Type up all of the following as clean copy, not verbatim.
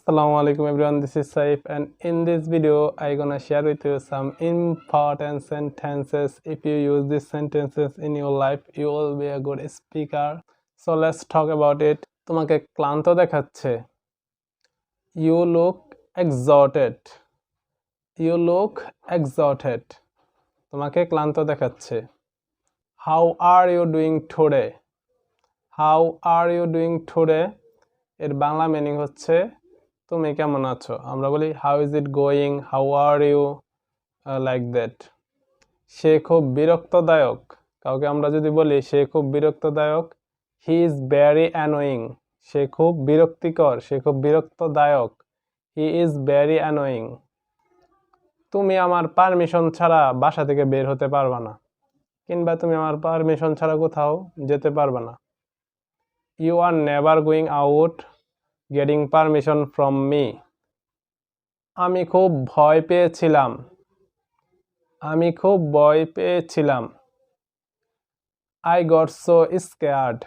Assalamu alaikum everyone, this is Saif, and in this video I gonna share with you some important sentences. If you use these sentences in your life you will be a good speaker. So let's talk about it. তোমাকে ক্লান্ত দেখাচ্ছে। You look exhausted. You look exhausted. তোমাকে ক্লান্ত দেখাচ্ছে। How are you doing today? How are you doing today? এর Bangla meaning হচ্ছে তুমি কেমন আছো। আমরা বলি how is it going, how are you, like that. সে খুব বিরক্তদায়ক। কাউকে আমরা যদি বলি সে খুব বিরক্তদায়ক, হি ইজ ভেরি অ্যানোয়িং। সে খুব বিরক্তিকর, সে খুব বিরক্তদায়ক, হি ইজ ভেরি অ্যানোয়িং। তুমি আমার পারমিশন ছাড়া বাসা থেকে বের হতে পারবা না, কিংবা তুমি আমার পারমিশন ছাড়া কোথাও যেতে পারবা না। You are never going out getting permission from me. আমি খুব ভয় পেয়েছিলাম। আমি খুব ভয় পেয়েছিলাম। I got so scared.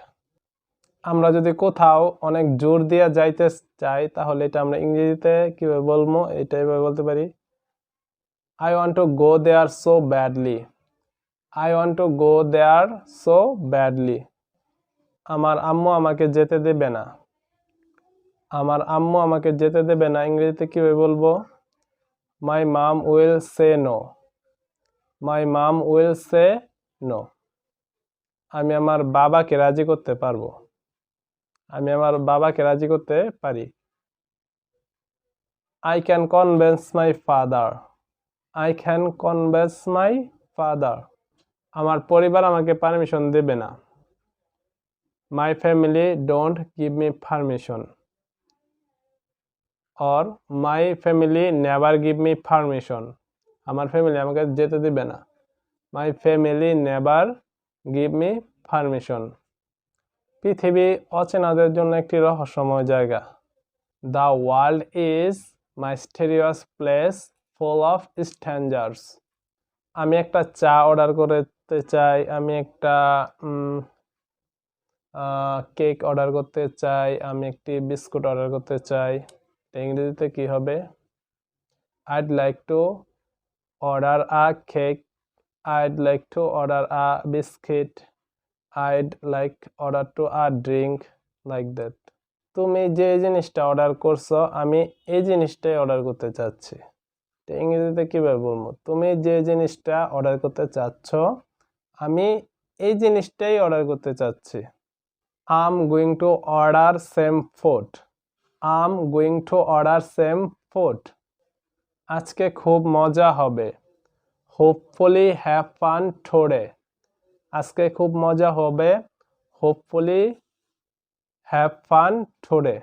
আমরা যদি কোথাও অনেক জোর দিয়ে যাইতে চাই তাহলে এটা আমরা ইংরেজিতে কিভাবে বলবো, এটা এভাবে বলতে পারি, I want to go there so badly. I want to go there so badly. আমার আম্মু আমাকে যেতে দেবে না। আমার আম্মু আমাকে যেতে দেবে না ইংরেজিতে কিভাবে বলবো, my mum will say no. My mum will say no. আমি আমার বাবাকে রাজি করতে পারবো। আমি আমার বাবাকে রাজি করতে পারি। I can convince my father. I can convince my father. আমার পরিবার আমাকে পারমিশন দেবে না। My family don't give me permission. Or my family never give me permission. আমার ফ্যামিলি আমাকে যেতে দিবে না। My family never give me permission. পৃথিবী অচেনাদের জন্য একটি রহস্যময় জায়গা। The world is mysterious place full of strangers. আমি একটা চা অর্ডার করতে চাই। আমি একটা কেক অর্ডার করতে চাই। আমি একটি বিস্কুট অর্ডার করতে চাই। ইংরেজিতে কি হবে, I'd like to order a cake, I'd like to order a biscuit, I'd like order to a drink, like that. তুমি যে জিনিসটা অর্ডার করছো আমি এই জিনিসটাই অর্ডার করতে চাচ্ছি। ইংরেজিতে কিভাবে বলবো, তুমি যে জিনিসটা অর্ডার করতে চাচ্ছ আমি এই জিনিসটাই অর্ডার করতে চাচ্ছি। I'm going to order same food. I'm going to order same food. আজকে খুব মজা হবে। Hopefully have fun today. আজকে খুব মজা হবে। Hopefully have fun today.